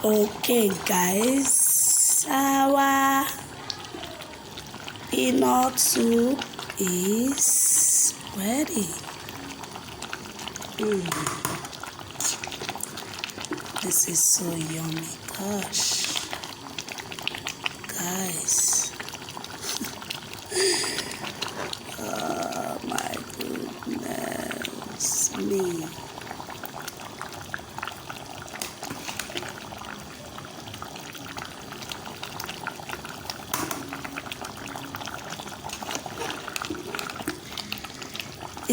Okay, guys, our peanut soup is ready. This is so yummy. Gosh, guys. Oh my goodness me.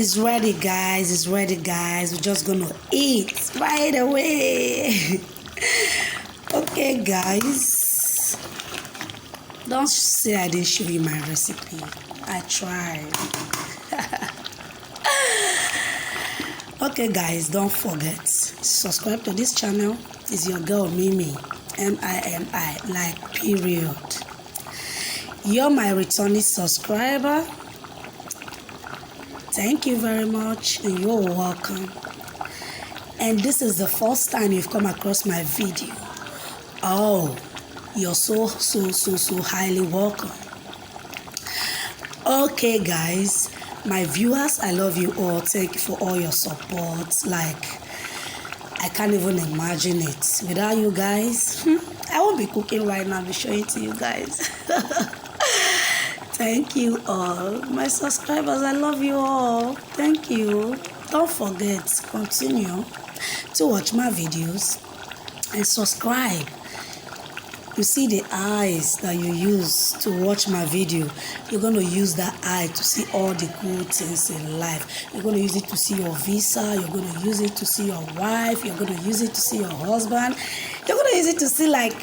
It's ready, guys. It's ready, guys. We're just gonna eat right away. Okay, guys. Don't say I didn't show you my recipe. I tried. Okay, guys, don't forget, subscribe to this channel. It's your girl Mimi, Mimi, like period. You're my returning subscriber. Thank you very much, and you're welcome. And this is the first time you've come across my video. Oh, you're so highly welcome. Okay, guys, my viewers, I love you all. Thank you for all your support. Like, I can't even imagine it without you guys. I won't be cooking right now. I'll be showing it to you guys. Thank you all. My subscribers, I love you all. Thank you. Don't forget, continue to watch my videos and subscribe. You see the eyes that you use to watch my video. You're going to use that eye to see all the good things in life. You're going to use it to see your visa. You're going to use it to see your wife. You're going to use it to see your husband. You're going to use it to see like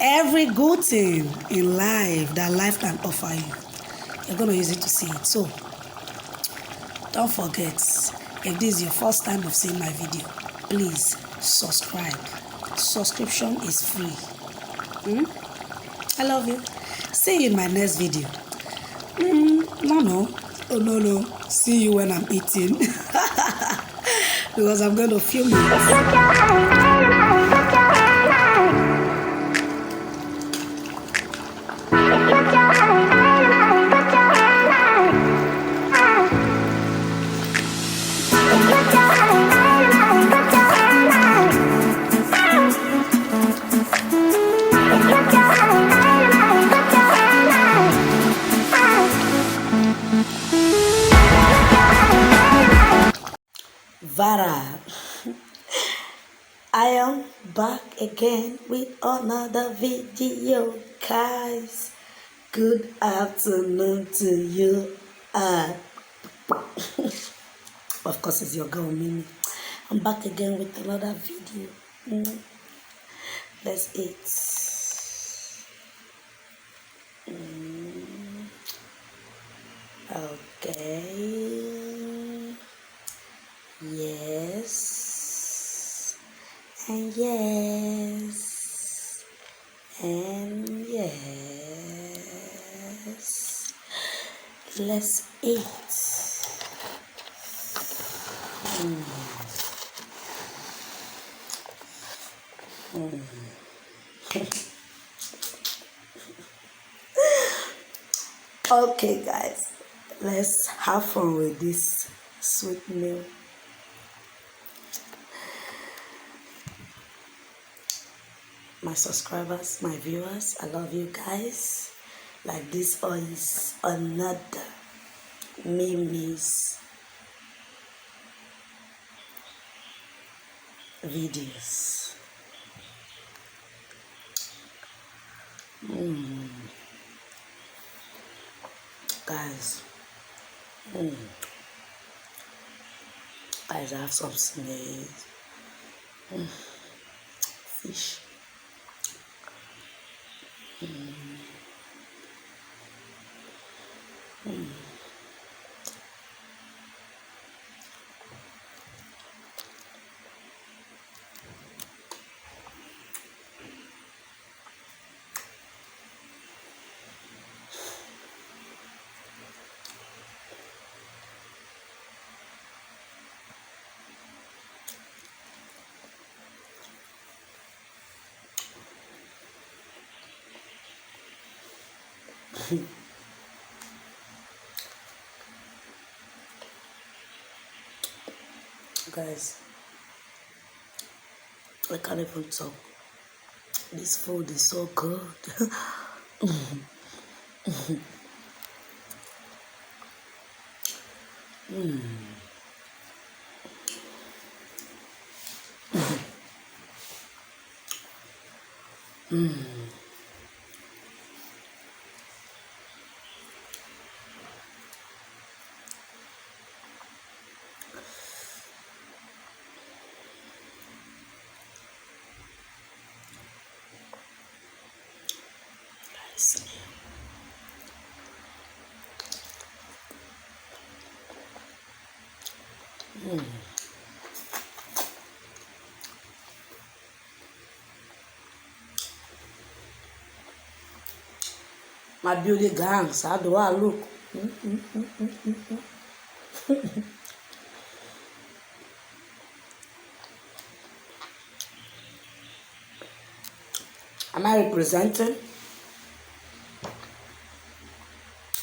every good thing in life that life can offer you. You're going to use it to see it. So don't forget, if this is your first time of seeing my video, please subscribe. Subscription is free. I love you. See you in my next video. No. See you when I'm eating. Because I'm going to film it. Vara, I am back again with another video, guys. Good afternoon to you. Of course, it's your girl Mimi. I'm back again with another video. Let's eat. Okay. Yes. And yes. And yes. Let's eat. Okay, guys, let's have fun with this sweet meal. My subscribers, my viewers, I love you guys. Like, this is another Mimi's videos. Guys, guys, I have some snails, fish. Guys, I can't even talk. This food is so good. Guys, my beauty gangs, how do I look? Am I representing?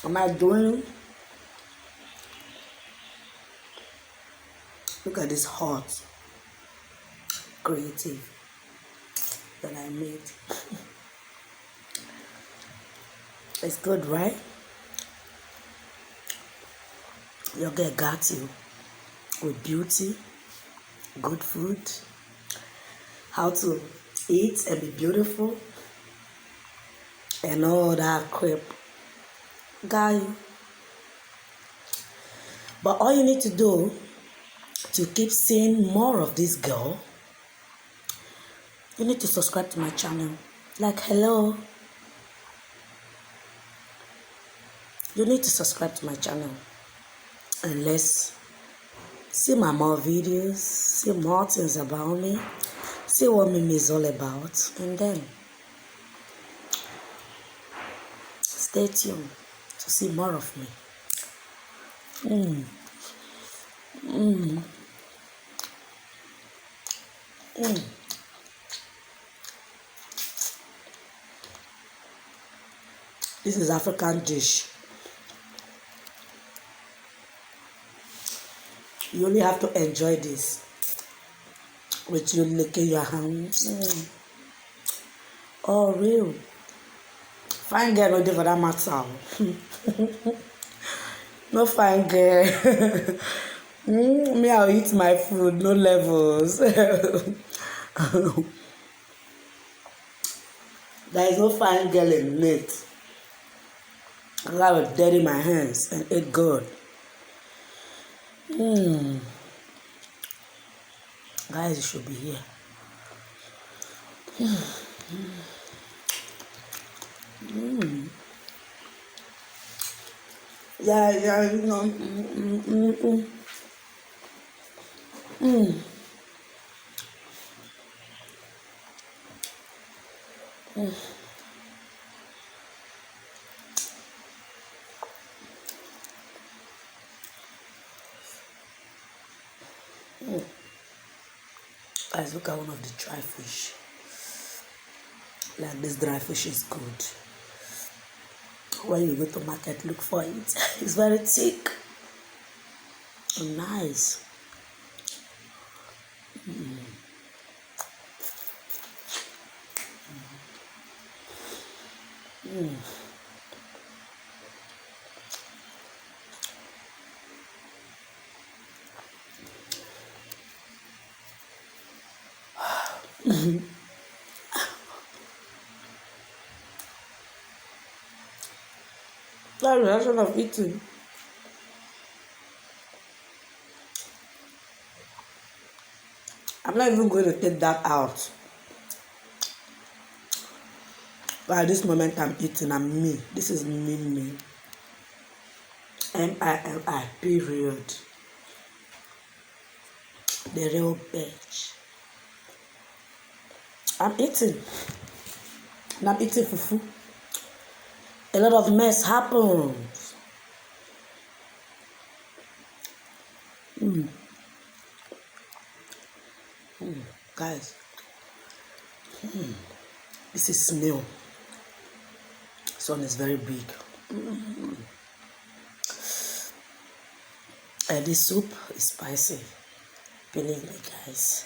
Am I doing? Look at this hot creative that I made. It's good, right? Your girl got you with beauty, good food, how to eat and be beautiful, and all that crap. Got you. But all you need to do to keep seeing more of this girl, you need to subscribe to my channel. Like, hello. You need to subscribe to my channel. And let's see my more videos, see more things about me, see what Mimi is all about, and then stay tuned to see more of me. This is African dish. You only have to enjoy this with you licking your hands. Oh, real. Fine girl, no day for that matter. No fine girl. Me, I'll eat my food, no levels. There is no fine girl in it. I gotta dirty my hands and eat good. Guys, you should be here. Yeah, you know. Guys, look at one of the dry fish. Like, this dry fish is good. When you go to market, look for it. It's very thick and nice. That reaction of eating. I'm not even going to take that out. But at this moment I'm eating, I'm me. This is me. M-I-L-I, period. The real bitch. I'm eating. And I'm eating fufu. A lot of mess happens. Guys. This is snail. This one is very big. And this soup is spicy. Believe me, guys.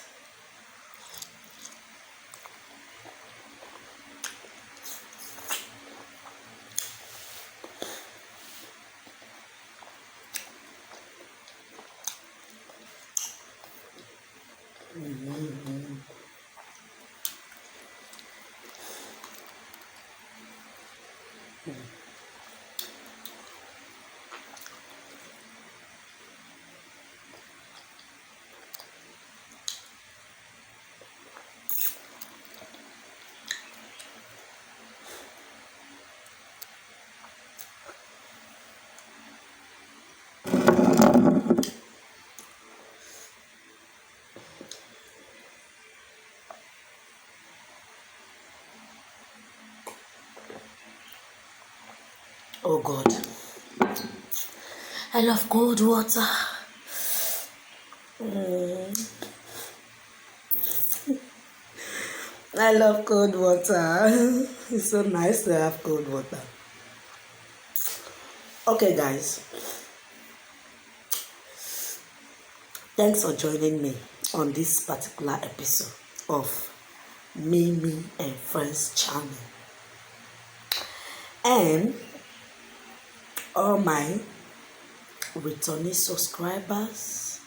Oh God, I love cold water. I love cold water. It's so nice to have cold water. Okay, guys. Thanks for joining me on this particular episode of Mimi and Friends channel. And all my returning subscribers,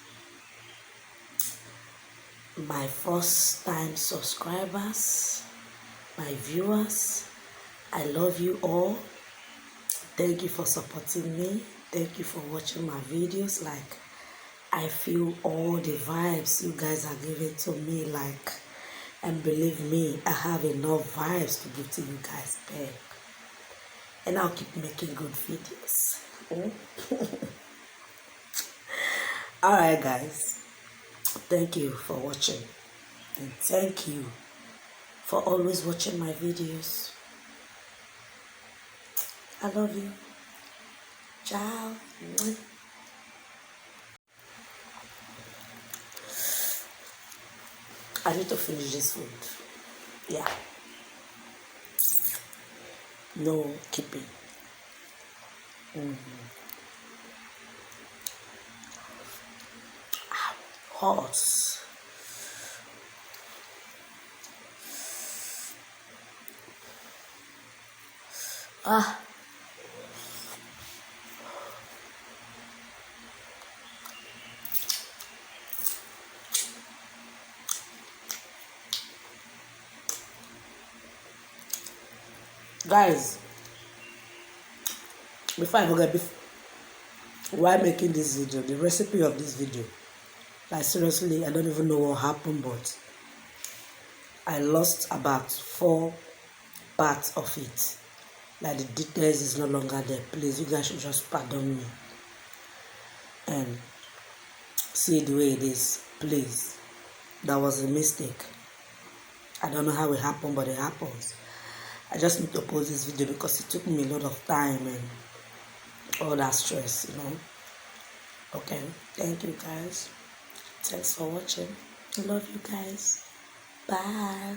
my first time subscribers, my viewers, I love you all. Thank you for supporting me. Thank you for watching my videos. Like, I feel all the vibes you guys are giving to me, like, and believe me, I have enough vibes to give to you guys back. And I'll keep making good videos. Alright, guys. Thank you for watching. And thank you for always watching my videos. I love you. Ciao. I need to finish this food. Yeah. No keeping. Horse. Guys, before I forget, why making this video, the recipe of this video, like seriously, I don't even know what happened, but I lost about 4 parts of it. Like the details is no longer there. Please, you guys should just pardon me and see the way it is. Please, that was a mistake. I don't know how it happened, but it happens. I just need to post this video because it took me a lot of time and all that stress, you know. Okay, thank you guys. Thanks for watching. I love you guys. Bye.